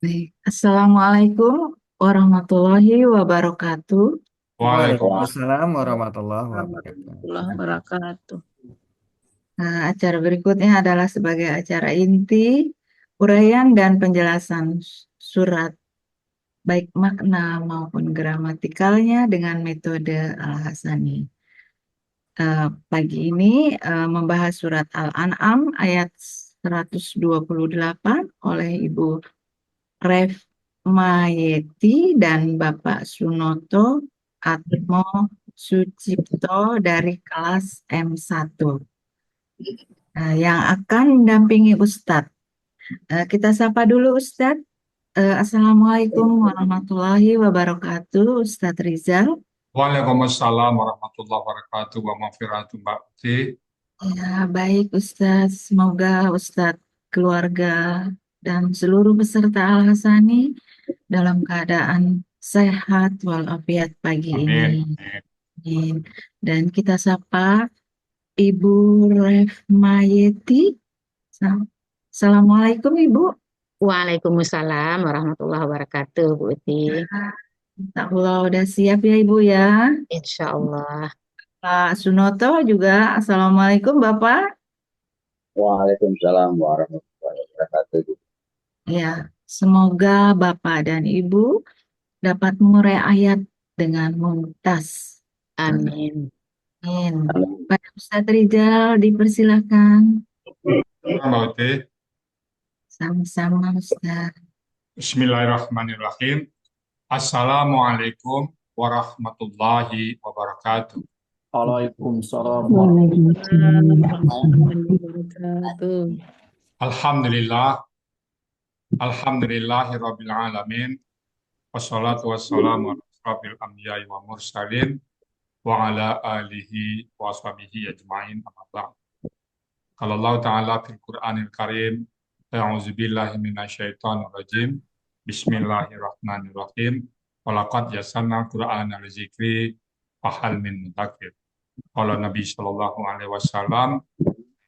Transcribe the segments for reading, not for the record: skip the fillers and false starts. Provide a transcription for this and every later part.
Baik. Assalamualaikum warahmatullahi wabarakatuh. Waalaikumsalam. Waalaikumsalam warahmatullahi wabarakatuh. Warahmatullahi wabarakatuh. Acara berikutnya adalah sebagai acara inti, uraian dan penjelasan surat, baik makna maupun gramatikalnya dengan metode Al-Hasani. Pagi ini membahas surat Al-An'am ayat 128 oleh Ibu Refmayeti dan Bapak Sunoto Atmo Sucipto dari kelas M1. Yang akan mendampingi Ustadz. Kita sapa dulu Ustadz. Assalamualaikum warahmatullahi wabarakatuh, Ustadz Rizal. Waalaikumsalam warahmatullahi wabarakatuh wa maghfiratu Mbak Uti. Ya, baik Ustadz. Semoga Ustadz, keluarga, dan seluruh peserta Al-Hasani dalam keadaan sehat walafiat pagi ini. Amin. Amin. Amin. Dan kita sapa Ibu Refmayeti. Assalamualaikum Ibu. Waalaikumsalam warahmatullahi wabarakatuh, Bu Uti. Insya Allah udah siap ya Ibu ya. Insya Allah. Pak Sunoto juga. Assalamualaikum Bapak. Waalaikumsalam warahmatullahi wabarakatuh. Ya, semoga Bapak dan Ibu dapat mengurai ayat dengan mumtaz. Amin. Amin. Amin. Pak Ustadz Rizal dipersilakan. Mbak Uti. Sama-sama Ustadz. Bismillahirrahmanirrahim. Assalamualaikum warahmatullahi wabarakatuh. Waalaikumsalam Waalaikumsalam wabarakatuh. Alhamdulillah. Alhamdulillahi rabbil alamin. Wassalatu wassalamu ala asrafil anbiya'i wa mursalin wa ala alihi wa sahbihi ajma'in amma ba'd. Qala Allah Ta'ala fil Qur'anil Karim, a'udzu billahi minasyaitonir rajim. Bismillahirrahmanirrahim. Walaqad yassarnal Qur'ana lizikri fahal min mudzakir. Qala Nabi sallallahu alaihi wasallam,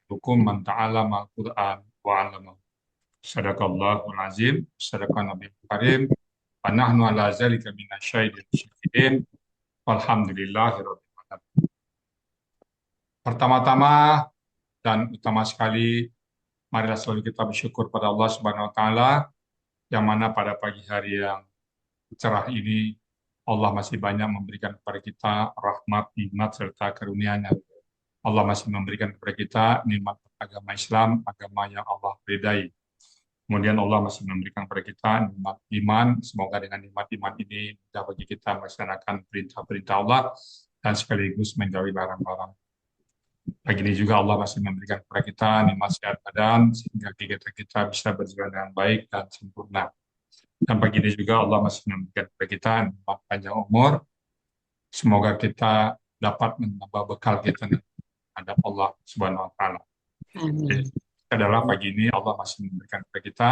hukum man ta'allama al-Qur'an wa 'allamahu. Sadaqallahul azim, sadaqan Nabi Karim. Wa nahnu ala zalika minasyahidin syahidin. Walhamdulillahi rabbil alamin. Pertama-tama dan utama sekali, marilah selalu kita bersyukur pada Allah Subhanahu wa taala yang mana pada pagi hari yang cerah ini Allah masih banyak memberikan kepada kita rahmat, nikmat serta karunia-Nya. Allah masih memberikan kepada kita nikmat agama Islam, agama yang Allah ridai. Kemudian Allah masih memberikan kepada kita nikmat iman. Semoga dengan nikmat iman ini mudah bagi kita melaksanakan perintah-perintah Allah dan sekaligus menjauhi barang-barang. Pagi ini juga Allah masih memberikan kepada kita nikmat sehat badan sehingga kegiatan kita bisa berjalan dengan baik dan sempurna. Dan pagi ini juga Allah masih memberikan kepada kita nikmat panjang umur. Semoga kita dapat menambah bekal kita terhadap Allah Subhanahu wa taala. Amin. Adalah pagi ini Allah masih memberikan kepada kita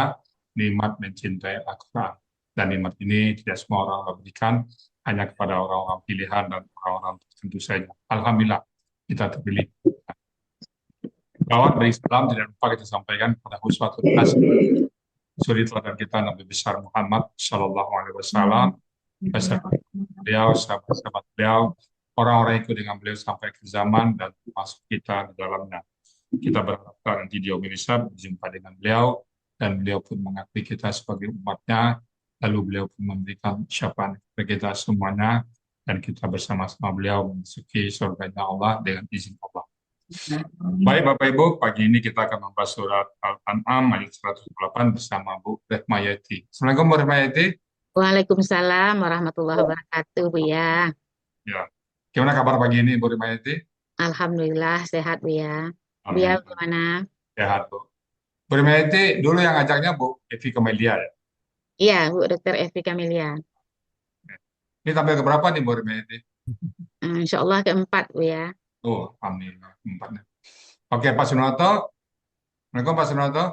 nikmat mencintai Al-Quran. Dan nikmat ini tidak semua orang Allah berikan, hanya kepada orang-orang pilihan dan orang-orang tertentu saja. Alhamdulillah, kita terpilih. Bahwa dari Islam tidak lupa kita sampaikan pada uswatun hasanah, suri teladan kita Nabi besar Muhammad Shallallahu Alaihi Wasallam, beserta beliau, sahabat-sahabat beliau, orang-orang ikut dengan beliau sampai ke zaman dan masuk kita di dalamnya. Kita berharap nanti di Indonesia berjumpa dengan beliau dan beliau pun mengakui kita sebagai umatnya, lalu beliau pun memberikan syafaat kepada kita semuanya dan kita bersama-sama beliau memasuki surganya Allah dengan izin Allah. Baik Bapak Ibu, pagi ini kita akan membahas surat Al-An'am ayat 108 bersama Bu Refmayeti. Assalamualaikum Bu Refmayeti. Waalaikumsalam warahmatullahi wabarakatuh, Bu ya. Ya. Gimana kabar pagi ini Bu Refmayeti? Alhamdulillah sehat, Bu ya. Bu Amin. ya, gimana? Sehat Bu. Bu Refmayeti dulu yang ngajaknya Bu Evi Kamelia ya? Iya, Bu Dokter Evi Kamelia. Ini tampil ke berapa nih Bu Refmayeti? Insya Allah keempat, Bu ya. Oh, amin. Empatnya. Oke, Pak Sunoto. Assalamualaikum Pak Sunoto.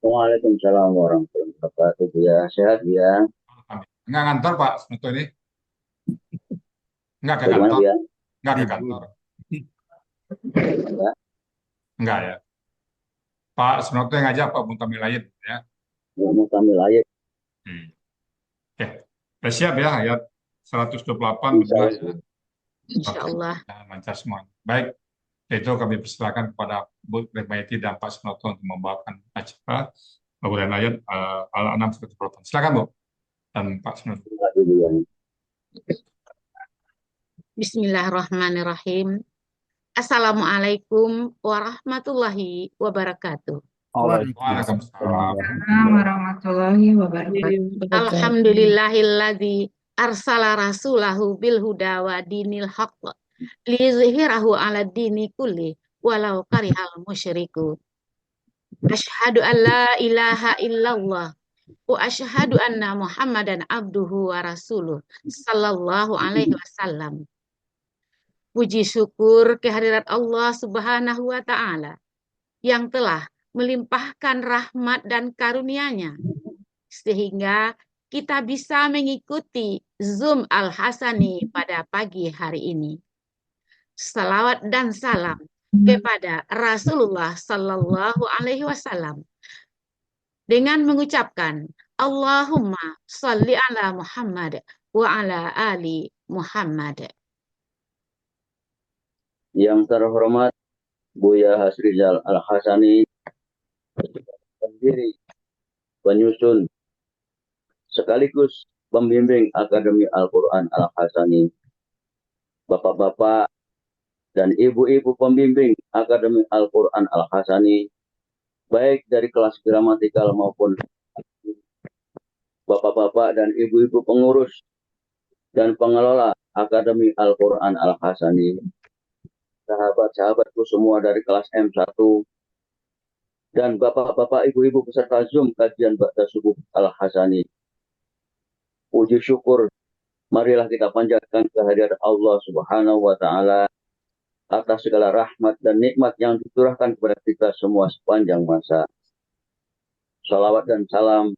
Waalaikumsalam warahmatullahi wabarakatuh. Ya, sehat ya. Amin. Enggak kantor Pak Sunoto ini? Enggak ke Bagaimana kantor? ya? Enggak ke kantor? Ya, Enggak ya? Pak Sunoto yang ngajak Pak Muntamil Aid ya? mau kami layak. Hmm. Oke. Udah siap ya ayat 128 Insya benar ya. Allah. Insya Allah. Lancar semua. Baik, itu kami persilakan kepada Bu Retmaiti dan Pak Sunoto untuk membawakan acara pembacaan ayat Al-An'am 128. Silakan Bu dan Pak Sunoto. Dulu yang Bismillahirrahmanirrahim. Assalamualaikum warahmatullahi wabarakatuh. Waalaikumsalam. Assalamualaikum warahmatullahi wabarakatuh. Alhamdulillahilladzi arsala rasulahu bil huda wa dinil haqq liyuzhirahu ala dini kulli walau karihal musyriku. Asyhadu an la ilaha illallah wa asyhadu anna Muhammadan abduhu wa rasuluh sallallahu alaihi wasallam. Puji syukur kehadirat Allah Subhanahu wa taala yang telah melimpahkan rahmat dan karunia-Nya sehingga kita bisa mengikuti Zoom Al-Hasani pada pagi hari ini. Salawat dan salam kepada Rasulullah Sallallahu Alaihi Wasallam dengan mengucapkan Allahumma salli ala Muhammad wa ala ali Muhammad. yang terhormat Buya Hasrizal Al-Hasani, pendiri, penyusun, sekaligus pembimbing Akademi Al-Quran Al-Hasani, bapak-bapak dan ibu-ibu pembimbing Akademi Al-Quran Al-Hasani, baik dari kelas gramatikal maupun bapak-bapak dan ibu-ibu pengurus dan pengelola Akademi Al-Quran Al-Hasani, sahabat-sahabatku semua dari kelas M1, dan bapak-bapak ibu-ibu peserta Zoom kajian Ba'da Subuh Al-Hasani. Puji syukur, marilah kita panjatkan kehadiran Allah Subhanahu wa Ta'ala atas segala rahmat dan nikmat yang dicurahkan kepada kita semua sepanjang masa. Salawat dan salam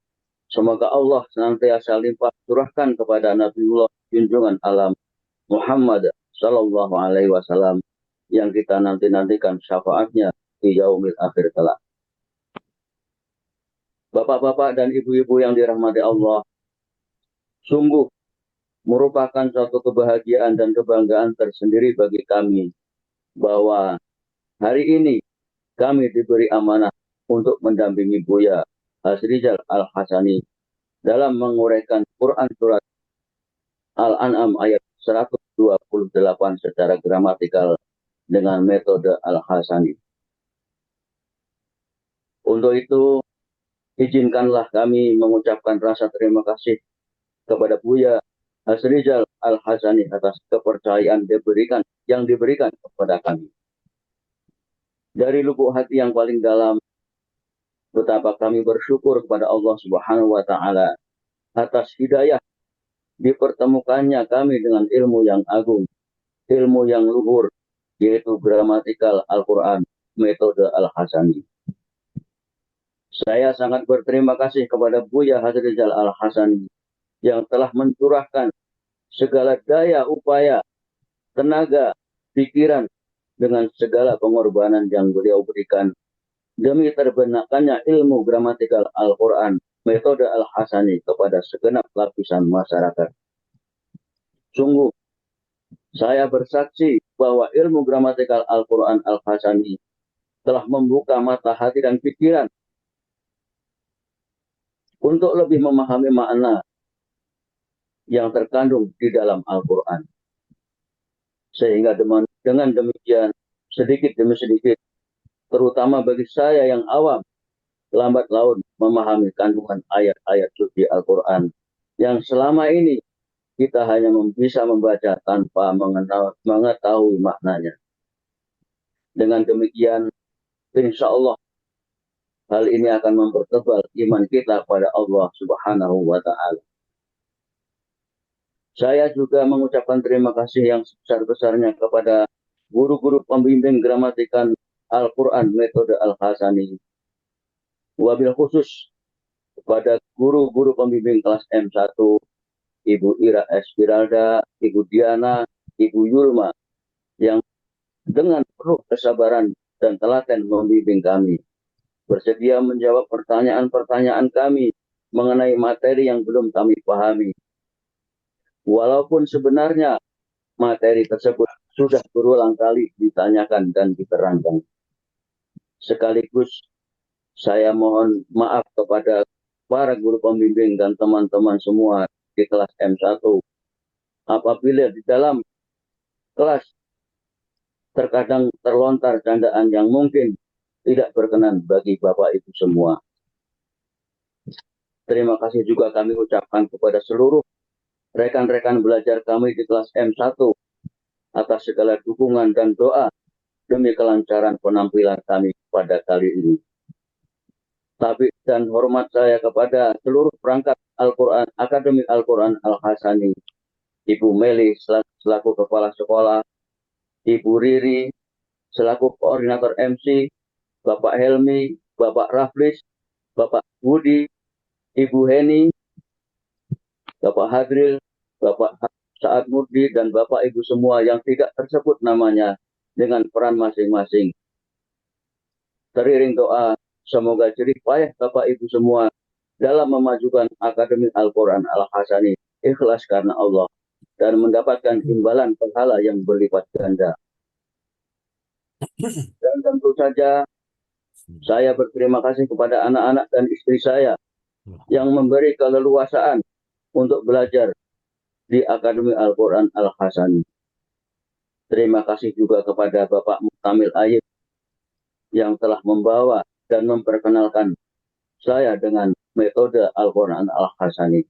semoga Allah senantiasa limpah curahkan kepada Nabiullah junjungan alam Muhammad Sallallahu Alaihi Wasallam yang kita nantikan syafaatnya di yaumil akhir kelak. Bapak-bapak dan ibu-ibu yang dirahmati Allah, sungguh merupakan suatu kebahagiaan dan kebanggaan tersendiri bagi kami bahwa hari ini kami diberi amanah untuk mendampingi Buya Hasrizal Al-Hasani dalam menguraikan Quran Surat Al-An'am ayat 128 secara gramatikal dengan metode Al-Hasani. Untuk itu, izinkanlah kami mengucapkan rasa terima kasih kepada Buya Hasrizal Al-Hasani atas kepercayaan yang diberikan kepada kami. Dari lubuk hati yang paling dalam, betapa kami bersyukur kepada Allah Subhanahu wa Ta'ala atas hidayah dipertemukannya kami dengan ilmu yang agung, ilmu yang luhur, yaitu gramatikal Al-Quran, metode Al-Hasani. Saya sangat berterima kasih kepada Buya Hasrizal Al-Hasani yang telah mencurahkan segala daya, upaya, tenaga, pikiran, dengan segala pengorbanan yang beliau berikan demi terbenakkannya ilmu gramatikal Al-Quran, metode Al-Hasani kepada segenap lapisan masyarakat. Sungguh, saya bersaksi bahwa ilmu gramatikal Al-Quran Al-Hasani telah membuka mata hati dan pikiran untuk lebih memahami makna yang terkandung di dalam Al-Quran. Sehingga dengan demikian, sedikit demi sedikit, terutama bagi saya yang awam, lambat laun memahami kandungan ayat-ayat suci Al-Quran yang selama ini kita hanya bisa membaca tanpa mengetahui maknanya. Dengan demikian, insya Allah hal ini akan mempertebal iman kita pada Allah Subhanahu wa Ta'ala. Saya juga mengucapkan terima kasih yang sebesar-besarnya kepada guru-guru pembimbing gramatikan Al-Quran metode Al-Hasani. Wabil khusus kepada guru-guru pembimbing kelas M1, Ibu Ira Espiralda, Ibu Diana, Ibu Yulma, yang dengan penuh kesabaran dan telaten membimbing kami, bersedia menjawab pertanyaan-pertanyaan kami mengenai materi yang belum kami pahami. Walaupun sebenarnya materi tersebut sudah berulang kali ditanyakan dan diterangkan. Sekaligus saya mohon maaf kepada para guru pembimbing dan teman-teman semua di kelas M1 apabila di dalam kelas terkadang terlontar candaan yang mungkin tidak berkenan bagi Bapak Ibu semua. Terima kasih juga kami ucapkan kepada seluruh rekan-rekan belajar kami di kelas M1 atas segala dukungan dan doa demi kelancaran penampilan kami pada kali ini. Tabik dan hormat saya kepada seluruh perangkat Al-Quran, Akademi Al-Quran Al-Hasani, Ibu Meli selaku Kepala Sekolah, Ibu Riri selaku Koordinator MC, Bapak Helmi, Bapak Raflis, Bapak Budi, Ibu Heni, Bapak Hadril, Bapak Saad Murdi, dan Bapak Ibu semua yang tidak tersebut namanya dengan peran masing-masing. Teriring doa, semoga jerih payah Bapak Ibu semua dalam memajukan Akademi Al-Quran Al-Hasani ikhlas karena Allah dan mendapatkan imbalan pahala yang berlipat ganda. Dan tentu saja saya berterima kasih kepada anak-anak dan istri saya yang memberi keleluasaan untuk belajar di Akademi Al-Quran Al-Hasani. Terima kasih juga kepada Bapak Muktamil Ayib yang telah membawa dan memperkenalkan saya dengan metode Al-Quran Al-Hasani.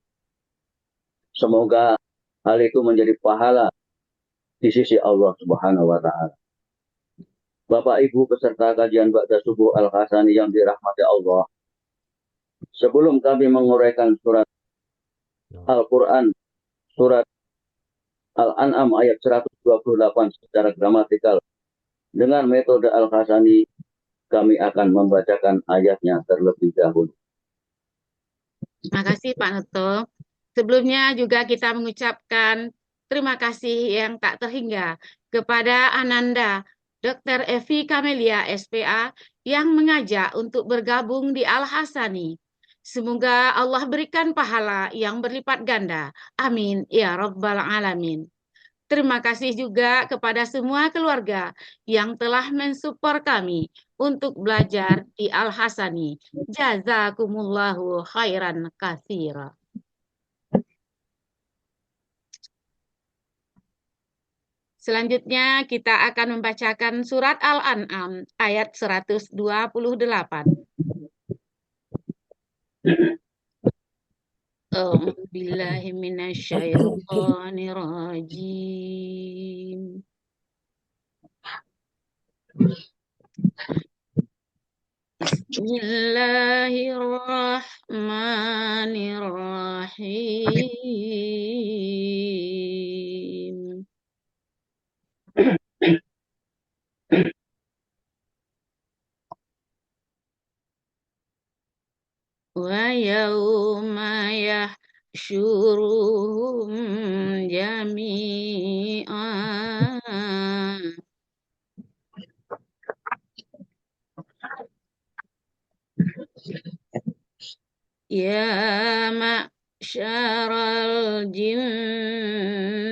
Semoga hal itu menjadi pahala di sisi Allah Subhanahu wa Ta'ala. Bapak Ibu peserta kajian Ba'da Subuh Al-Hasani yang dirahmati Allah, sebelum kami menguraikan surat Al-Quran, surat Al-An'am ayat 128 secara gramatikal dengan metode Al-Hasani, kami akan membacakan ayatnya terlebih dahulu. Terima kasih Pak Nuto. Sebelumnya juga kita mengucapkan terima kasih yang tak terhingga kepada Ananda, Dr. Evi Kamelia SPA yang mengajak untuk bergabung di Al-Hasani. Semoga Allah berikan pahala yang berlipat ganda. Amin ya Rabbal Alamin. Terima kasih juga kepada semua keluarga yang telah mensupport kami untuk belajar di Al-Hasani. Jazakumullahu khairan katsira. Selanjutnya kita akan membacakan surat Al-An'am ayat 128. A'udzubillahi minasyaitonirrajim. Bismillahirrahmanirrahim. Wa yauma yahsyuruhum jami'an ya ma'syaral jinni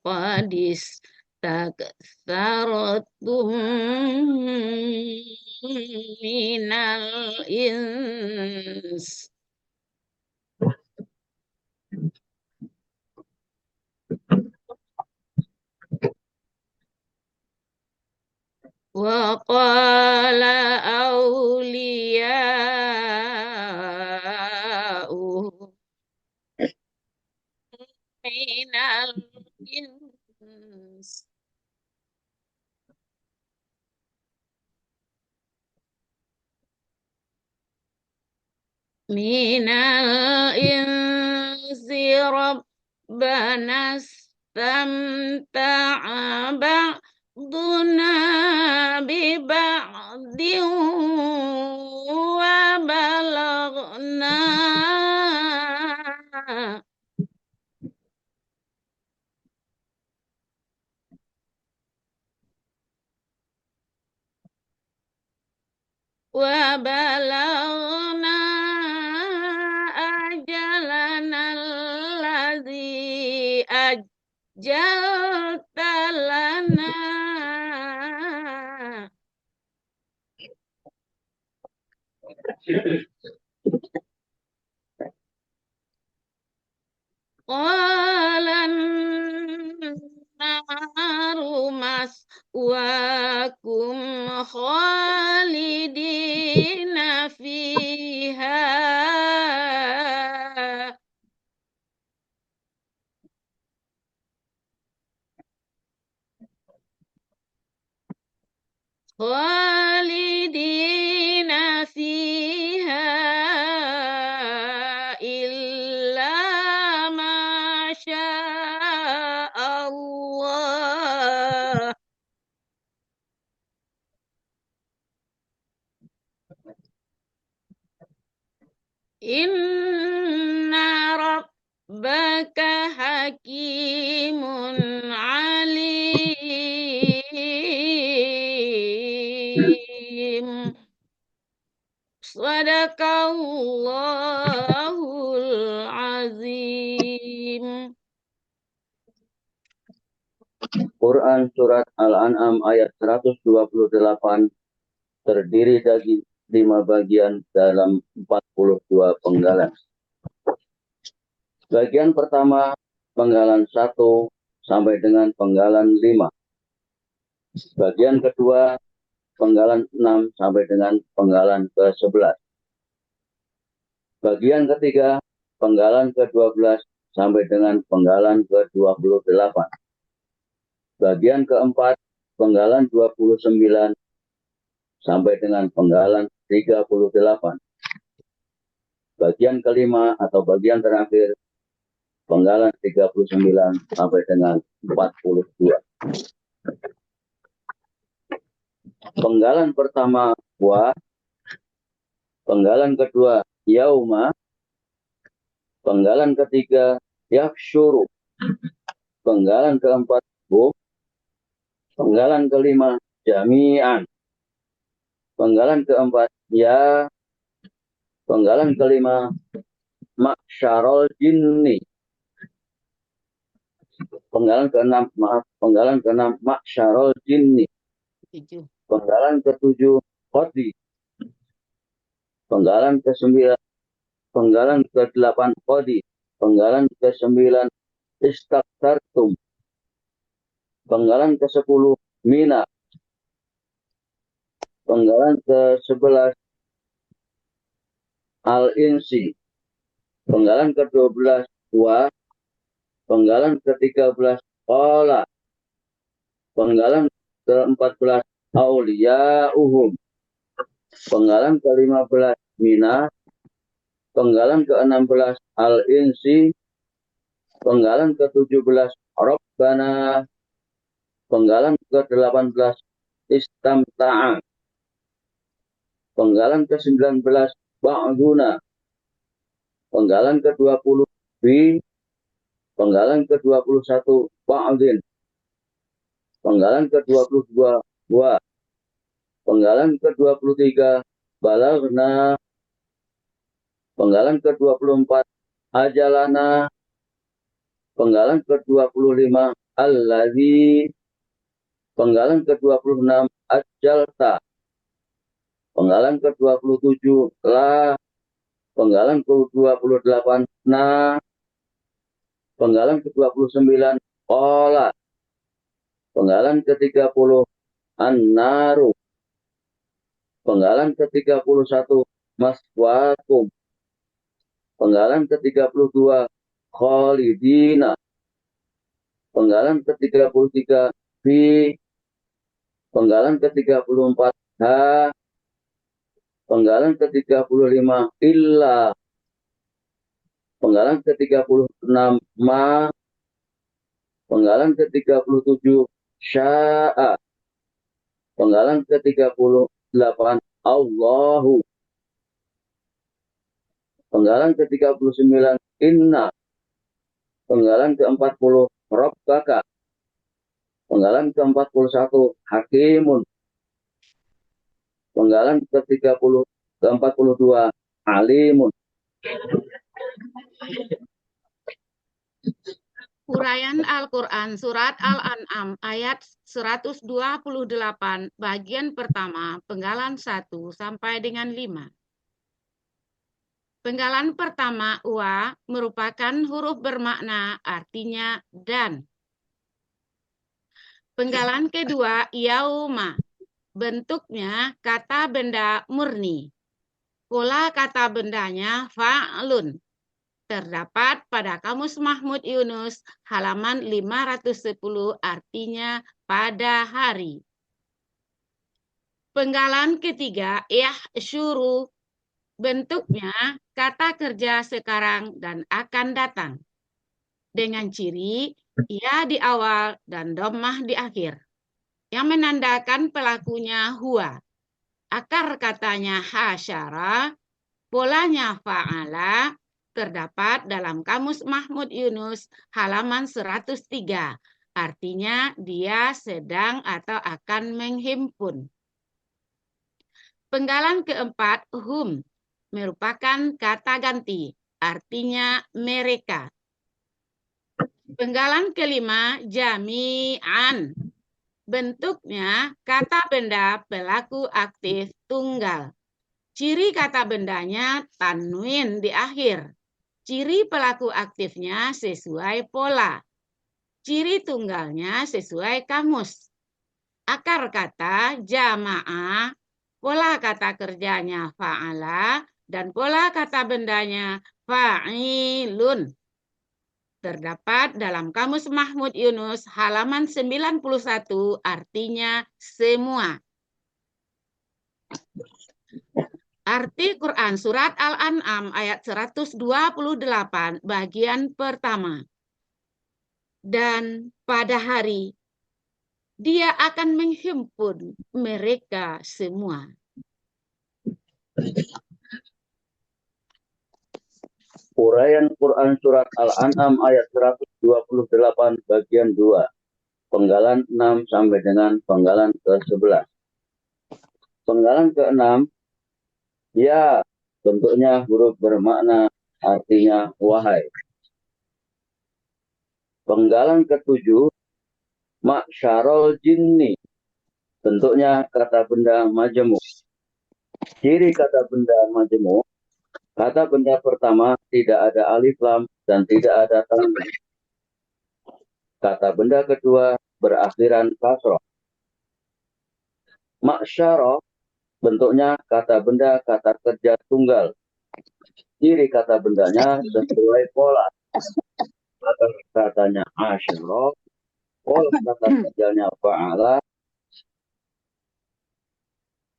qadis taktsaratum minal ins wa qala awliya'uhum minal ins minal insi rabbana istamta'a ba'duna bi ba'din wa balagna wa balagna عجلت لنا قال النار مسواكم خالدين فيها خالدين فيها إلا ما شاء الله إن ربك حكيم عليم Sadaqallahul azim. Quran Surat Al-An'am ayat 128 terdiri dari 5 bagian dalam 42 penggalan. Bagian pertama, penggalan 1 sampai dengan penggalan 5. Bagian kedua, penggalan 6 sampai dengan penggalan ke-11. Bagian ketiga, penggalan ke-12 sampai dengan penggalan ke-28. Bagian keempat, penggalan 29 sampai dengan penggalan 38. Bagian kelima atau bagian terakhir, penggalan 39 sampai dengan 42. Penggalan pertama, wa. Penggalan kedua, yauma. Penggalan ketiga, yaksyuru. Penggalan keempat, hum. Penggalan kelima, jami'an. Penggalan keempat, ya. Penggalan kelima, ma'syarol jinni. Penggalan keenam, ma'syarol jinni. 7. Penggalan ketujuh, qadi. Penggalan ke-9, penggalan ke-8, qadi. Penggalan ke-9, istaktartum. Penggalan ke-10, mina. Penggalan ke-11, al-insi. Penggalan ke-12, wa. Penggalan ke-13, qala. Penggalan ke-14, auliya'uhum. Penggalan ke-15, mina. Penggalan ke-16, al-insi. Penggalan ke-17, rabbana. Penggalan ke-18, istamta'a. Penggalan ke-19, ba'duna. Penggalan ke-20, fi. Penggalan ke-21, ba'din. Penggalan ke-22, wa. Penggalan ke-23, balagna. Penggalan ke-24, ajalana. Penggalan ke-25, allazi. Penggalan ke-26, ajalta. Penggalan ke-27, la. Penggalan ke-28, na. Penggalan ke-29, qala. Penggalan ke-30, an-naru. Penggalan ke-31, maswakum. Penggalan ke-32, khalidina. Penggalan ke-33, fi. Penggalan ke-34, ha. Penggalan ke-35, illa. Penggalan ke-36, ma. Penggalan ke-37, sya'a. Penggalan ke-38, Allahu. Penggalan ke-39, inna. Penggalan ke-40, rabbaka. Penggalan ke-41, hakimun. Penggalan ke-42, alimun. Uraian Al-Quran Surat Al-An'am ayat 128 bagian pertama penggalan 1 sampai dengan 5. Penggalan pertama wa merupakan huruf bermakna artinya dan. Penggalan kedua yauma bentuknya kata benda murni. Pola kata bendanya fa'lun. Terdapat pada Kamus Mahmud Yunus halaman 510 artinya pada hari. Penggalan ketiga yahsyuru bentuknya kata kerja sekarang dan akan datang. Dengan ciri ya di awal dan dhammah di akhir. Yang menandakan pelakunya huwa. Akar katanya hasyara, polanya fa'ala, terdapat dalam Kamus Mahmud Yunus halaman 103. Artinya dia sedang atau akan menghimpun. Penggalan keempat hum merupakan kata ganti. Artinya mereka. Penggalan kelima jami'an. Bentuknya kata benda pelaku aktif tunggal. Ciri kata bendanya tanwin di akhir. Ciri pelaku aktifnya sesuai pola. Ciri tunggalnya sesuai kamus. Akar kata jamaah, pola kata kerjanya fa'ala, dan pola kata bendanya fa'ilun. Terdapat dalam Kamus Mahmud Yunus halaman 91 artinya semua. Arti Quran Surat Al-An'am ayat 128 bagian pertama. Dan pada hari dia akan menghimpun mereka semua. Uraian Quran Surat Al-An'am ayat 128 bagian 2. Penggalan 6 sampai dengan penggalan ke-11. Penggalan ke-6, ya bentuknya huruf bermakna artinya wahai. Penggalan ke-7, ma'syarol jinni, bentuknya kata benda majemuk. Ciri kata benda majemuk, kata benda pertama tidak ada alif lam dan tidak ada tanwin. Kata benda kedua berakhiran kasroh. Ma'syarah bentuknya kata benda kata kerja tunggal. Ciri kata bendanya sesuai pola. Kata katanya asyarah, pola kata kerjanya fa'ala,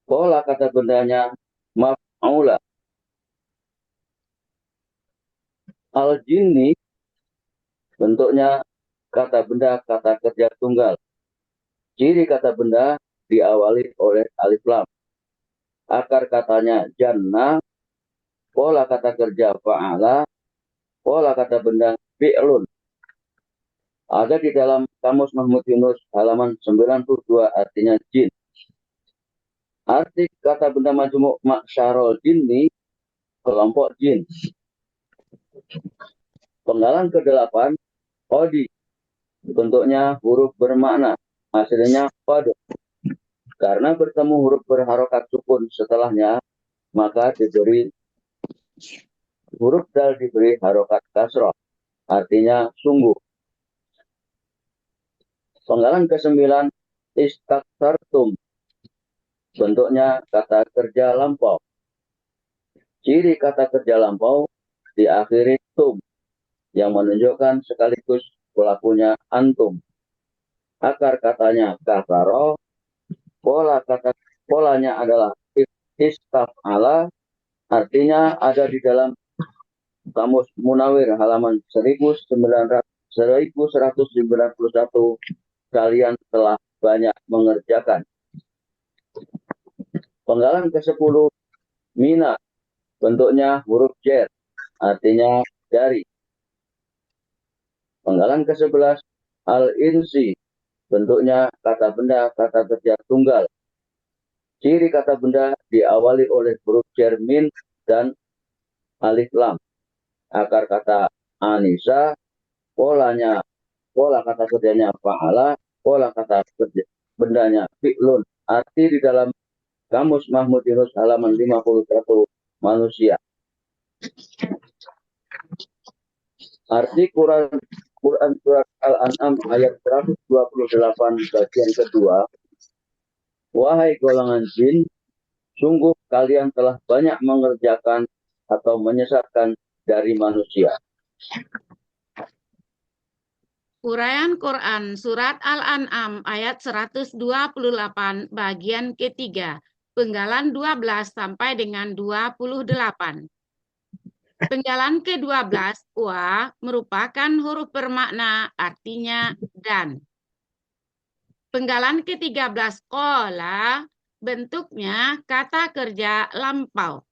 pola kata bendanya maf'ula. Al-jinni bentuknya kata benda kata kerja tunggal. Ciri kata benda diawali oleh alif lam. Akar katanya jannah, pola kata kerja fa'ala, pola kata benda fi'lun. Ada di dalam Kamus Mahmud Yunus halaman 92 artinya jin. Arti kata benda majmuk ma'syarol jinni, kelompok jin. Penggalan ke-8, odi, bentuknya huruf bermakna, hasilnya pada. Karena bertemu huruf berharokat sukun setelahnya, maka diberi huruf dal diberi harokat kasroh, artinya sungguh. Penggalan ke-9, istaktartum, bentuknya kata kerja lampau. Ciri kata kerja lampau diakhiri tum, yang menunjukkan sekaligus pelakunya antum. Akar katanya kasaro, polanya adalah istaf'ala, artinya ada di dalam Kamus Munawir halaman 1191. Kalian telah banyak mengerjakan. Penggalan ke-10, mina, bentuknya huruf jer, artinya dari. Penggalan ke-11, al-insi, bentuknya kata benda kata kerja tunggal. Ciri kata benda diawali oleh huruf jer min dan alif lam. Akar kata anisa, polanya pola kata kerjanya fa'ala, pola kata kerja bendanya fi'lun. Arti di dalam Kamus Mahmud Yunus halaman 51 manusia. Arti Quran surat Al-An'am ayat 128 bagian kedua. Wahai golongan jin, sungguh kalian telah banyak mengerjakan atau menyesatkan dari manusia. Uraian Quran Surat Al-An'am ayat 128 bagian ketiga, penggalan 12 sampai dengan 28. Penggalan ke-12, wa, merupakan huruf bermakna artinya dan. Penggalan ke-13, qola, bentuknya kata kerja lampau.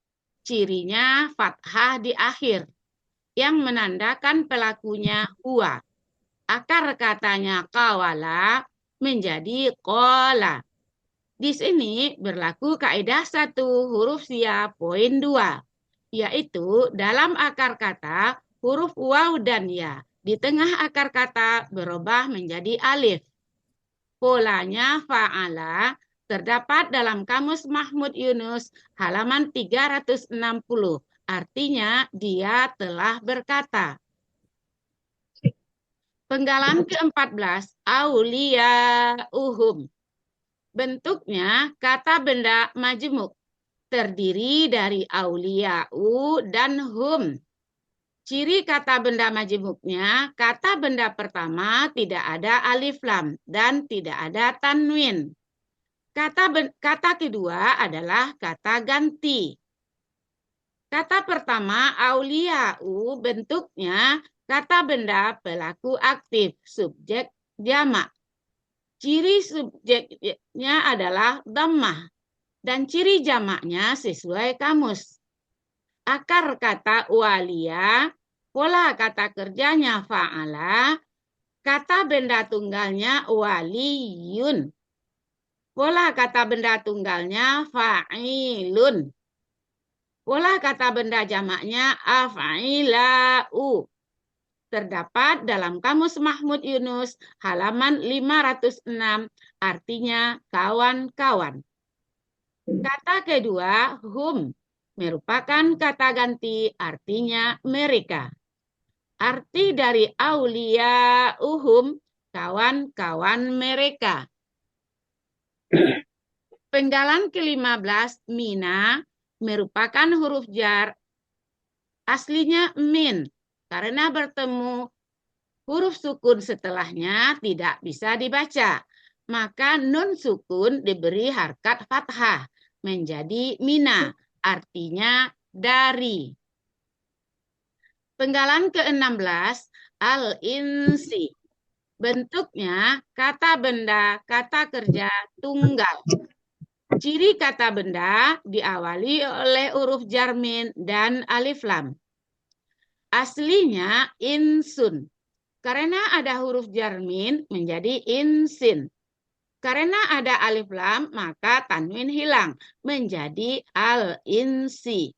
Cirinya fathah di akhir, yang menandakan pelakunya huwa. Akar katanya kawala menjadi kola. Di sini berlaku kaidah 1 huruf sia poin 2, yaitu dalam akar kata huruf waw dan ya di tengah akar kata berubah menjadi alif. Polanya fa'ala terdapat dalam Kamus Mahmud Yunus halaman 360. Artinya dia telah berkata. Penggalan ke-14, auliya'uhum. Bentuknya kata benda majmuk, terdiri dari auliya'u dan hum. Ciri kata benda majmuknya, kata benda pertama tidak ada alif lam dan tidak ada tanwin. Kata kedua adalah kata ganti. Kata pertama, auliya'u, bentuknya kata benda pelaku aktif, subjek jamak. Ciri subjeknya adalah dhammah dan ciri jamaknya sesuai kamus. Akar kata walia, pola kata kerjanya fa'ala, kata benda tunggalnya waliyun. Pola kata benda tunggalnya fa'ilun. Pola kata benda jamaknya af'ila'u. Terdapat dalam Kamus Mahmud Yunus halaman 506, artinya kawan-kawan. Kata kedua, hum, merupakan kata ganti, artinya mereka. Arti dari auliya'uhum, kawan-kawan mereka. Penggalan ke-15, mina, merupakan huruf jar, aslinya min. Karena bertemu huruf sukun setelahnya tidak bisa dibaca. Maka nun sukun diberi harkat fathah menjadi mina, artinya dari. Penggalan ke-16, al-insi. Bentuknya kata benda, kata kerja tunggal. Ciri kata benda diawali oleh huruf jarmin dan alif lam. Aslinya insun. Karena ada huruf jarmin menjadi insin. Karena ada alif lam maka tanwin hilang menjadi al-insi.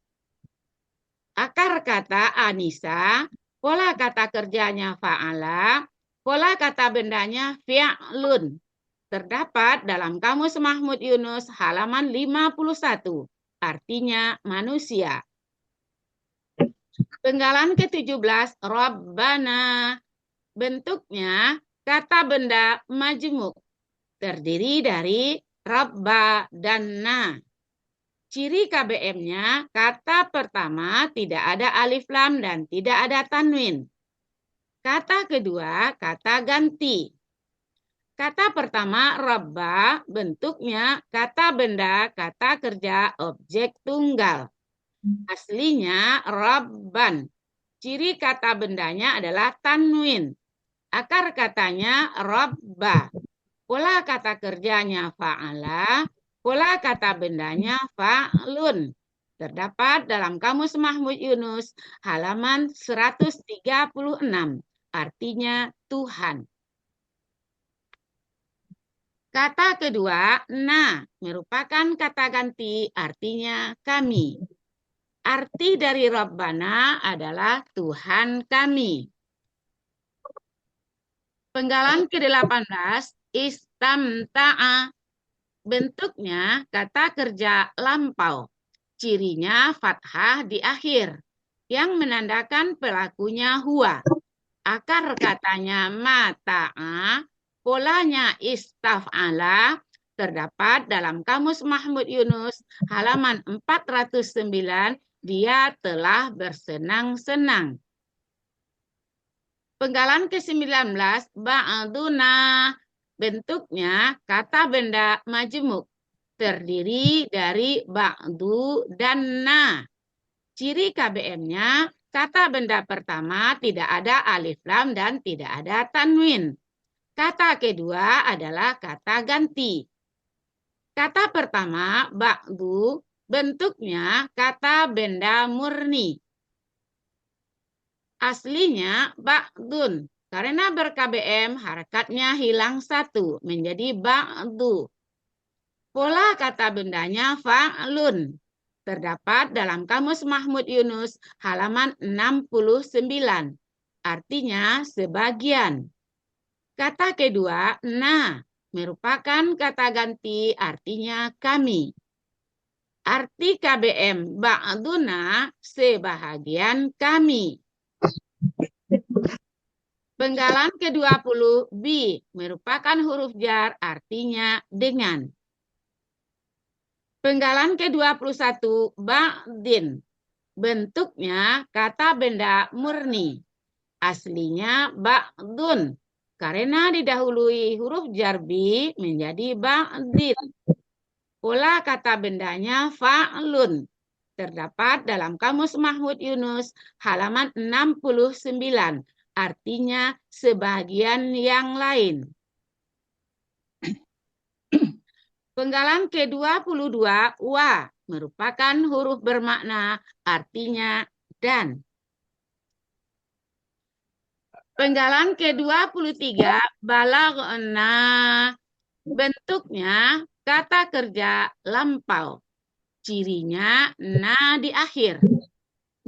Akar kata anisa, pola kata kerjanya fa'ala, pola kata bendanya fi'lun. Terdapat dalam Kamus Mahmud Yunus halaman 51. Artinya manusia. Penggalan ke-17, Rabbana. Bentuknya kata benda majmuk, terdiri dari Rabba dan Na. Ciri KBM-nya, kata pertama tidak ada alif lam dan tidak ada tanwin. Kata kedua, kata ganti. Kata pertama, Rabba, bentuknya kata benda, kata kerja, objek tunggal. Aslinya Rabban. Ciri kata bendanya adalah tanwin. Akar katanya Rabba. Pola kata kerjanya fa'ala. Pola kata bendanya fa'lun. Terdapat dalam Kamus Mahmud Yunus halaman 136. Artinya Tuhan. Kata kedua, na, merupakan kata ganti, artinya kami. Arti dari Rabbana adalah Tuhan kami. Penggalan ke-18, istamta'a. Bentuknya kata kerja lampau. Cirinya fathah di akhir, yang menandakan pelakunya huwa. Akar katanya mata'a, polanya istaf'ala, terdapat dalam Kamus Mahmud Yunus, halaman 409, dia telah bersenang-senang. Penggalan ke-19, ba'duna. Bentuknya kata benda majemuk, terdiri dari ba'du dan na. Ciri KBM-nya, kata benda pertama tidak ada alif lam dan tidak ada tanwin. Kata kedua adalah kata ganti. Kata pertama, ba'du, bentuknya kata benda murni. Aslinya ba'dun. Karena ber-KBM, harakatnya hilang satu, menjadi ba'du. Pola kata bendanya fa'lun. Terdapat dalam Kamus Mahmud Yunus, halaman 69. Artinya sebagian. Kata kedua, na, merupakan kata ganti, artinya kami. Arti KBM, ba'duna, sebahagian kami. Penggalan ke-20, bi, merupakan huruf jar, artinya dengan. Penggalan ke-21, ba'din. Bentuknya kata benda murni. Aslinya ba'dun. Karena didahului huruf jar bi menjadi ba'din. Pola kata bendanya fa'lun. Terdapat dalam Kamus Mahmud Yunus, halaman 69. Artinya sebagian yang lain. Penggalan ke-22, wa, merupakan huruf bermakna, artinya dan. Penggalan ke-23, balaghna. Bentuknya kata kerja lampau. Cirinya na di akhir.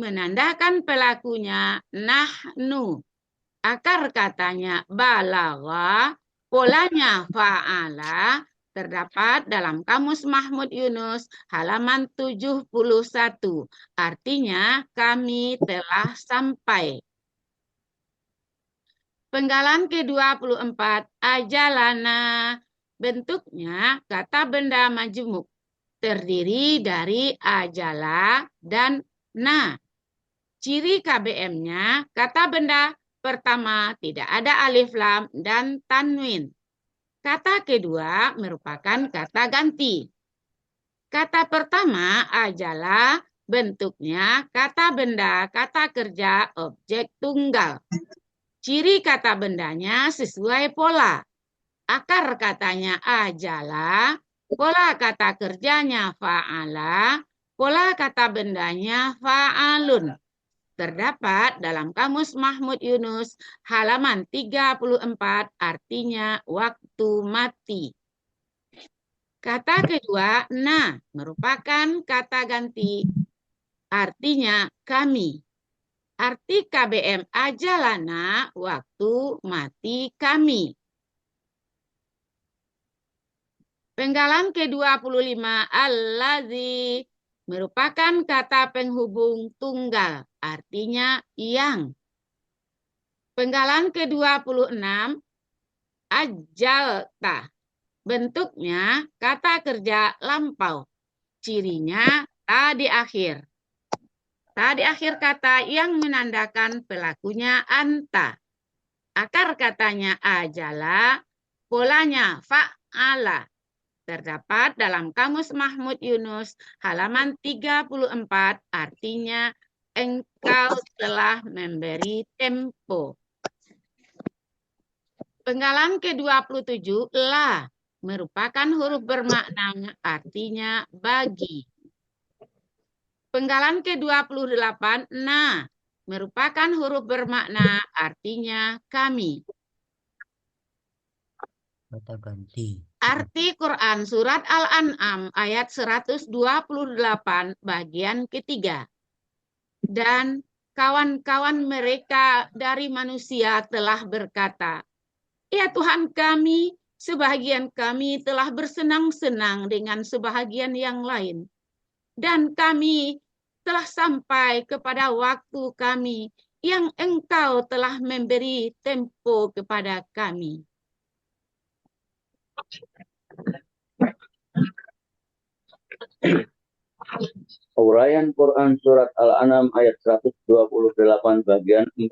Menandakan pelakunya nahnu. Akar katanya balagha, polanya fa'ala, terdapat dalam Kamus Mahmud Yunus, halaman 71. Artinya kami telah sampai. Penggalan ke-24, ajalana. Bentuknya kata benda majemuk. Terdiri dari ajala dan na. Ciri KBM-nya, kata benda pertama tidak ada alif lam dan tanwin. Kata kedua merupakan kata ganti. Kata pertama, ajala, bentuknya kata benda, kata kerja, objek tunggal. Ciri kata bendanya sesuai pola. Akar katanya ajala, pola kata kerjanya fa'ala, pola kata bendanya fa'alun. Terdapat dalam Kamus Mahmud Yunus, halaman 34, artinya waktu mati. Kata kedua, na, merupakan kata ganti, artinya kami. Arti KBM ajalana, waktu mati kami. Penggalan ke-25, allazi, merupakan kata penghubung tunggal, artinya yang. Penggalan ke-26, ajalta. Bentuknya kata kerja lampau. Cirinya ta di akhir. Ta di akhir kata yang menandakan pelakunya anta. Akar katanya ajala, polanya fa'ala. Terdapat dalam Kamus Mahmud Yunus, halaman 34, artinya engkau telah memberi tempo. Penggalan ke-27, la, merupakan huruf bermakna, artinya bagi. Penggalan ke-28, na, merupakan huruf bermakna, artinya kami. Kata ganti. Arti Quran Surat Al-An'am ayat 128 bagian ketiga. Dan kawan-kawan mereka dari manusia telah berkata, Ya Tuhan kami, sebahagian kami telah bersenang-senang dengan sebahagian yang lain. Dan kami telah sampai kepada waktu kami yang Engkau telah memberi tempo kepada kami. Uraian Quran Surat Al-An'am ayat 128 bagian 4.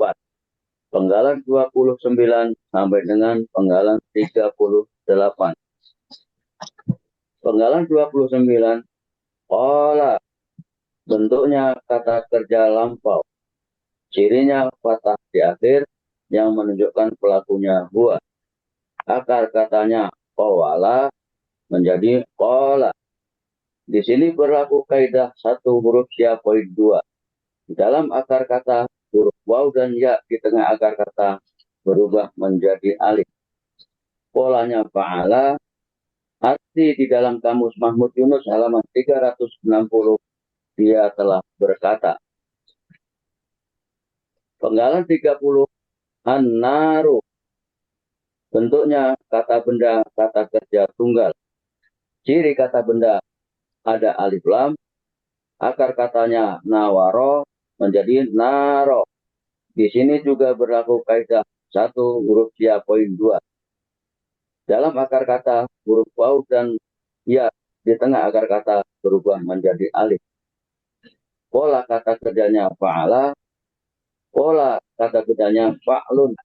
Penggalan 29 sampai dengan penggalan 38. Penggalan 29, qala, bentuknya kata kerja lampau. Cirinya fathah di akhir yang menunjukkan pelakunya huwa. Akar katanya qawala menjadi qala. Di sini berlaku kaidah satu huruf ya poin 2. Di dalam akar kata, huruf waw dan ya di tengah akar kata berubah menjadi alif. Polanya fa'ala, arti di dalam kamus Mahmud Yunus halaman 360, dia telah berkata. Penggalan 30, an-naru, bentuknya kata benda, kata kerja tunggal. Ciri kata benda ada alif lam, akar katanya nawaro menjadi naro. Di sini juga berlaku kaidah satu huruf ya poin 2. Dalam akar kata huruf waw dan ya di tengah akar kata berubah menjadi alif. Pola kata kerjanya fa'ala, pola kata kerjanya fa'lun.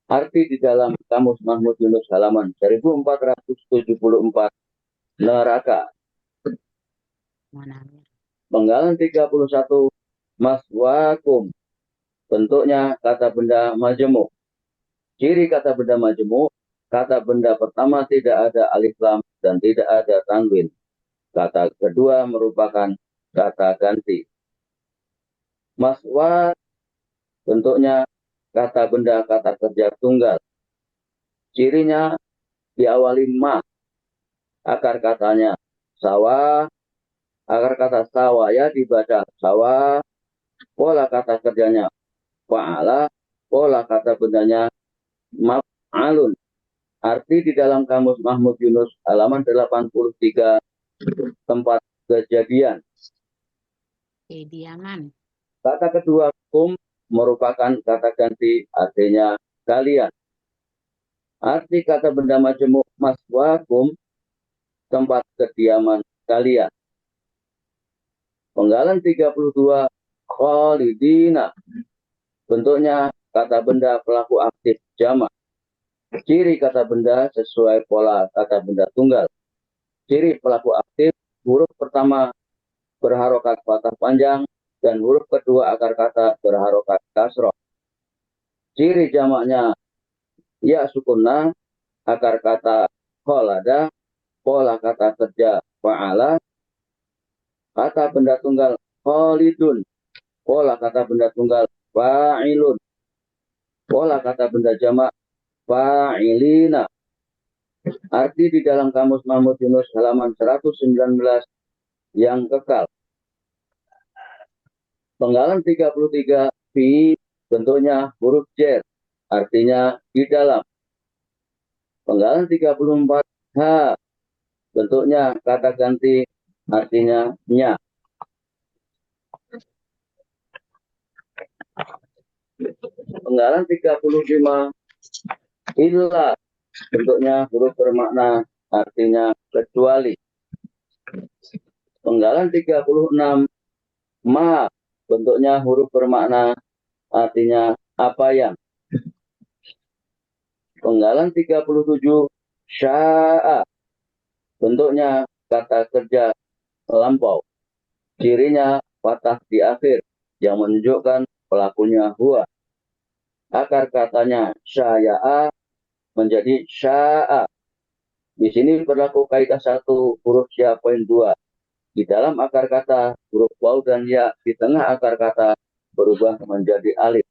Arti di dalam kamus Mahmud Yunus halaman 1474, neraka. Penggalan 31, maswakum, bentuknya kata benda majemuk. Ciri kata benda majemuk, kata benda pertama tidak ada alif lam dan tidak ada tanwin. Kata kedua merupakan kata ganti. Maswa, bentuknya kata benda, kata kerja tunggal. Cirinya diawali ma, akar katanya sawah, akar kata sawah ya dibaca sawah, pola kata kerjanya fa'ala, pola kata bendanya maf'alun. Arti di dalam kamus Mahmud Yunus halaman 83, tempat kejadian. Kediaman. Kata kedua kum merupakan kata ganti, artinya kalian. Arti kata benda majemuk maswakum, tempat kediaman kalian. Penggalan 32, khalidina, bentuknya kata benda pelaku aktif jamak. Ciri kata benda sesuai pola kata benda tunggal. Ciri pelaku aktif, huruf pertama berharokat fathah panjang dan huruf kedua akar kata berharokat kasroh. Ciri jamaknya ya sukunna, akar kata kholada, pola kata kerja fa'ala, kata benda tunggal kholidun, pola kata benda tunggal fa'ilun, pola kata benda jamak fa'ilina. Arti di dalam kamus Mahmud Yunus halaman 119 yang kekal. Penggalan 33, fi, bentuknya huruf jer, artinya di dalam. Penggalan 34, ha, bentuknya kata ganti, artinya nya. Penggalan 35, illa, bentuknya huruf bermakna, artinya kecuali. Penggalan 36, ma, bentuknya huruf bermakna, artinya apa yang. Penggalan 37, sya'a, bentuknya kata kerja lampau. Cirinya fathah di akhir yang menunjukkan pelakunya huwa. Akar katanya sya'a menjadi sya'a. Di sini berlaku kaidah satu huruf ya poin 2. Di dalam akar kata huruf waw dan ya di tengah akar kata berubah menjadi alif.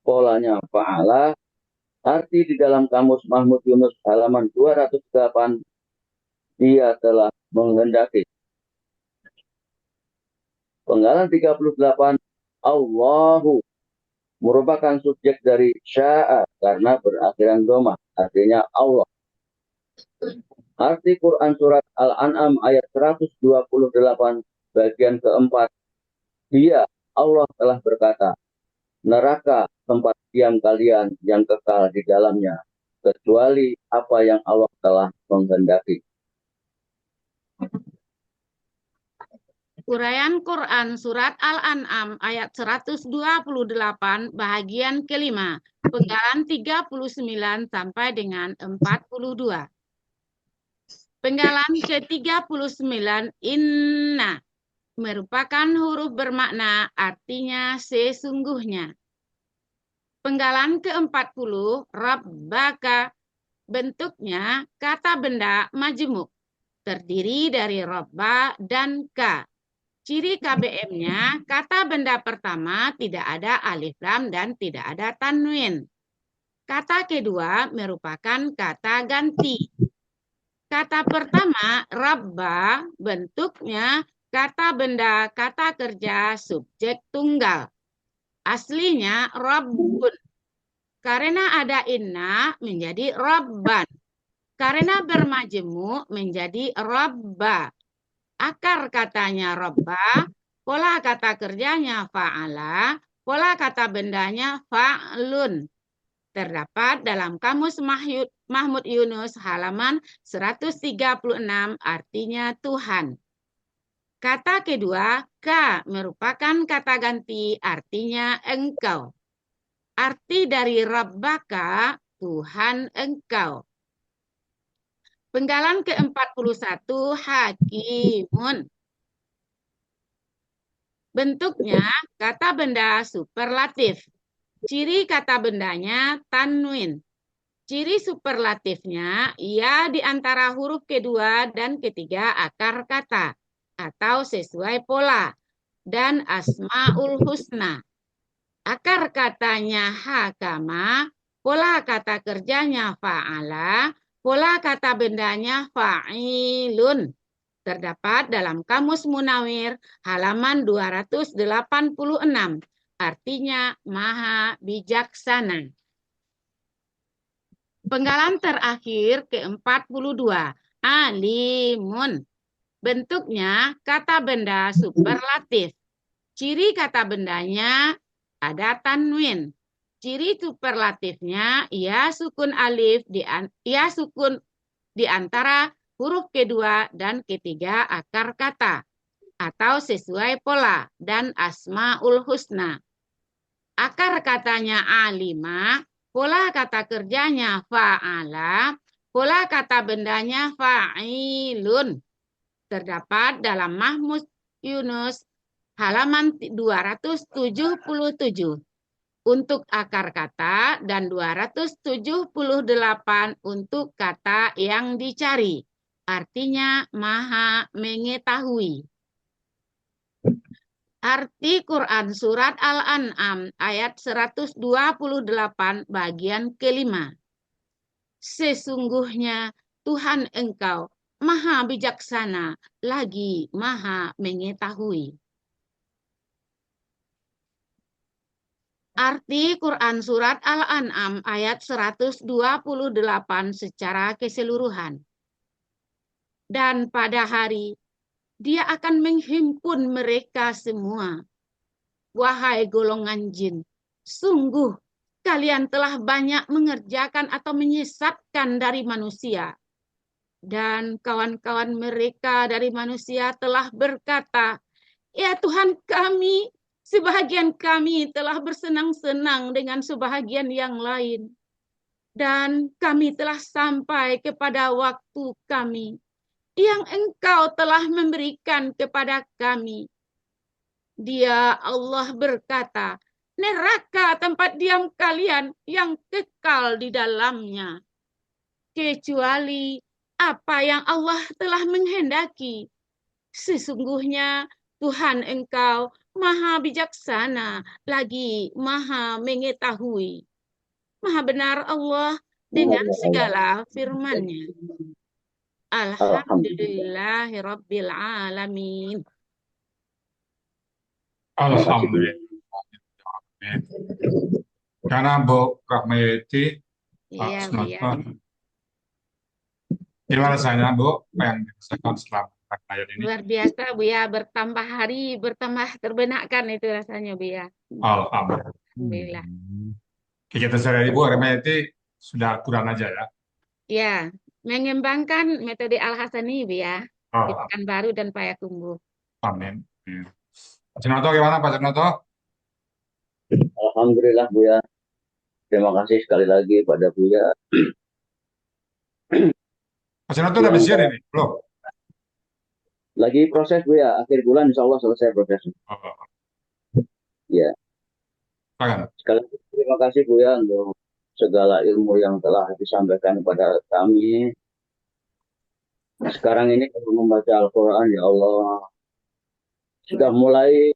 Polanya fa'ala. Arti di dalam kamus Mahmud Yunus halaman 208, dia telah menghendaki. Penggalan 38, Allahu merupakan subjek dari sya'a karena berakhiran domah, artinya Allah. Arti Quran surat Al-An'am ayat 128 bagian keempat. Dia, Allah telah berkata, neraka tempat diam kalian yang kekal di dalamnya, kecuali apa yang Allah telah menghendaki. Uraian Quran Surat Al-An'am ayat 128 bahagian kelima, penggalan 39 sampai dengan 42. Penggalan ke-39 inna merupakan huruf bermakna artinya sesungguhnya. Penggalan ke-40 rabbaka bentuknya kata benda majemuk, terdiri dari robba dan ka. Ciri KBM-nya, kata benda pertama tidak ada alif lam dan tidak ada tanwin. Kata kedua merupakan kata ganti. Kata pertama, rabba, bentuknya kata benda, kata kerja, subjek tunggal. Aslinya rabbun. Karena ada inna menjadi rabban. Karena bermajemuk menjadi rabba. Akar katanya robba, pola kata kerjanya fa'ala, pola kata bendanya fa'lun. Terdapat dalam Kamus Mahmud Yunus halaman 136 artinya Tuhan. Kata kedua, ka merupakan kata ganti artinya engkau. Arti dari rabbaka, Tuhan engkau. Penggalan ke-41 hakimun. Bentuknya kata benda superlatif. Ciri kata bendanya tanwin. Ciri superlatifnya ia di antara huruf kedua dan ketiga akar kata atau sesuai pola dan asmaul husna. Akar katanya hakama, pola kata kerjanya fa'ala, pola kata bendanya fa'ilun. Terdapat dalam Kamus Munawir halaman 286. Artinya maha bijaksana. Penggalan terakhir ke-42. Alimun. Bentuknya kata benda superlatif. Ciri kata bendanya ada tanwin. Ciri superlatifnya ia sukun alif di antara huruf kedua dan ketiga akar kata atau sesuai pola dan asmaul husna. Akar katanya alima, pola kata kerjanya fa'ala, pola kata bendanya fa'ilun. Terdapat dalam Mahmud Yunus halaman 277 untuk akar kata dan 278 untuk kata yang dicari. Artinya maha mengetahui. Arti Quran Surat Al-An'am ayat 128 bagian kelima. Sesungguhnya Tuhan engkau maha bijaksana lagi maha mengetahui. Arti Quran Surat Al-An'am ayat 128 secara keseluruhan. Dan pada hari Dia akan menghimpun mereka semua. Wahai golongan jin, sungguh kalian telah banyak mengerjakan atau menyesatkan dari manusia. Dan kawan-kawan mereka dari manusia telah berkata, ya Tuhan kami, sebahagian kami telah bersenang-senang dengan sebahagian yang lain. Dan kami telah sampai kepada waktu kami yang engkau telah memberikan kepada kami. Dia Allah berkata, neraka tempat diam kalian yang kekal di dalamnya. Kecuali apa yang Allah telah menghendaki. Sesungguhnya Tuhan engkau maha bijaksana, lagi maha mengetahui. Maha benar Allah dengan segala firman-Nya. Alhamdulillahirabbil alamin. Alhamdulillah. Karena Bu Rahmayati, Pak Iya, Buya. Sunoto, gimana rasanya Bu? Apa yang dirasakan selama rangkaian ini? Luar biasa, Buya. Bertambah hari, bertambah terbenakkan itu rasanya, Buya. Alhamdulillah. Alhamdulillah. Kegiatan sehari-hari Bu Rahmayati sudah kurang aja ya. Ya, mengembangkan metode Al-Hasani, Buya. Di Oh, Pekanbaru dan Payakumbuh. amin. Pak Sunoto gimana Pak Sunoto? Alhamdulillah Buya. Terima kasih sekali lagi pada Buya Pak Sunoto udah yang bersiar ini? Belum? lagi proses Buya. Akhir bulan insya Allah selesai prosesnya. Oh, Ya, silakan. sekali lagi terima kasih Buya untuk segala ilmu yang telah disampaikan kepada kami. Sekarang ini kalau membaca Al-Quran, ya Allah, sudah mulai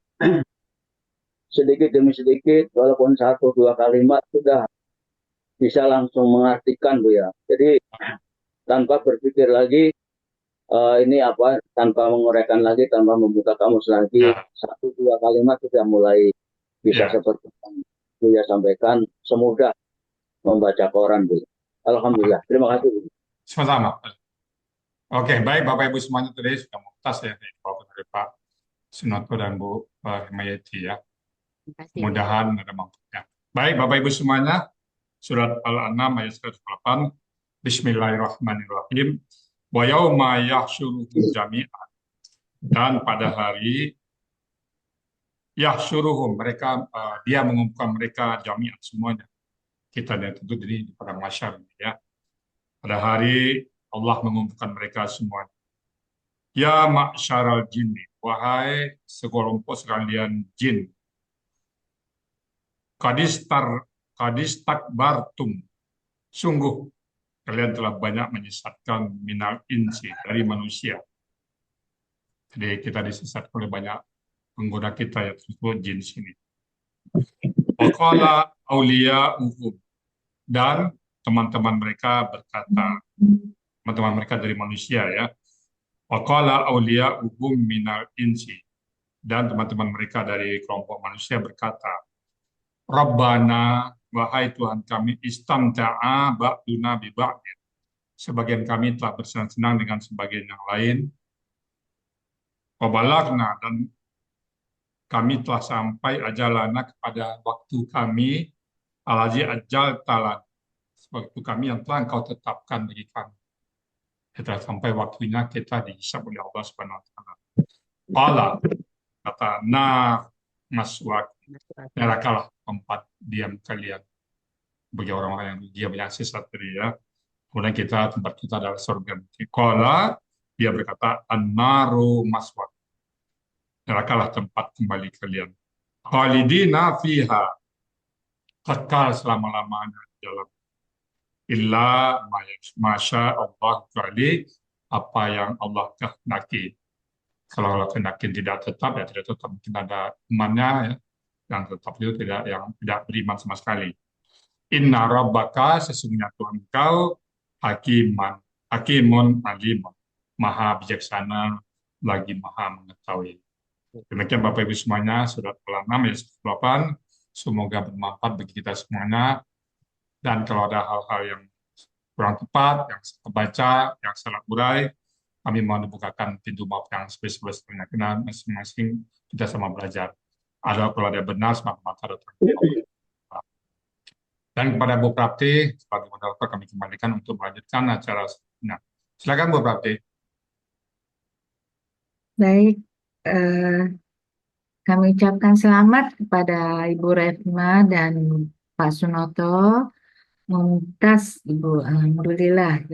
sedikit demi sedikit, walaupun satu dua kalimat sudah bisa langsung mengartikan Bu ya. Jadi tanpa berpikir lagi ini apa, tanpa menguraikan lagi, tanpa membuka kamus lagi, Ya, satu dua kalimat sudah mulai bisa ya. seperti yang Bu ya sampaikan, semudah membaca Quran Bu. Alhamdulillah, terima kasih Bu. Sama-sama. Oke, baik Bapak Ibu semuanya tadi sudah mumtaz ya dari Pak Sunoto dan Bu Rahmayati ya. Terima kasih, Buya. Mudahan ada manfaatnya. Baik Bapak Ibu semuanya, surat Al-An'am ayat 108. Bismillahirrahmanirrahim. Wa yauma yahsyuruhum jami'an. Dan pada hari yahsyuruhum mereka dia mengumpulkan mereka jami'an semuanya. Kita dan tentu di pada masyar ya. Pada hari Allah mengumpulkan mereka semuanya. Ya ma'syaral jinni, wahai sekelompok sekalian jin, kadistar kadistakbartum, sungguh kalian telah banyak menyesatkan minal insi dari manusia. Jadi kita disesatkan oleh banyak pengguna kita yang tersebut jin sini. Waqala aulia uhum, dan teman-teman mereka berkata, teman-teman mereka dari manusia ya. Waqala aulia uhum minal insi, dan teman-teman mereka dari kelompok manusia berkata, Rabbana, wahai Tuhan kami, istamta'a ba'duna bi ba'din. Sebagian kami telah bersenang-senang dengan sebagian yang lain. Wabalagna, dan kami telah sampai ajalana kepada waktu kami, alaji ajal talan, waktu kami yang telah engkau tetapkan bagi kami. Kita sampai waktunya kita dihisab oleh Allah Subhanahu wa taala. Qala, kata nar maswak, nerakalah tempat diam kalian bagi orang-orang yang diam yang sesat tadi ya. Kemudian tempat kita adalah surga. Qala, dia berkata an-naru maswak, nerakalah tempat kembali kalian. Khalidina fiha, kekal selama-lamanya di dalam. Illa masya Allah, kecuali apa yang Allah kehendaki. Kalau Allah kehendaki tidak tetap, ya tidak tetap. Mungkin ada imannya ya, yang tetap itu yang tidak beriman sama sekali. Inna rabbaka, sesungguhnya Tuhan kau hakimun alimun, maha bijaksana lagi maha mengetahui. Demikian Bapak Ibu semuanya, surat Al-An'am ayat 108. Semoga bermanfaat bagi kita semuanya. Dan kalau ada hal-hal yang kurang tepat, yang saya baca, yang salah urai, kami mohon dibukakan pintu maaf yang sebesar-besarnya, karena masing-masing kita sama belajar. Kalau ada benar, semata-mata datang. Dan kepada Bu Prapti, sebagai moderator kami kembalikan untuk melanjutkan acara selanjutnya. Silakan Bu Prapti. Baik, kami ucapkan selamat kepada Ibu Retma dan Pak Sunoto. Mumtaz, Ibu. Alhamdulillah.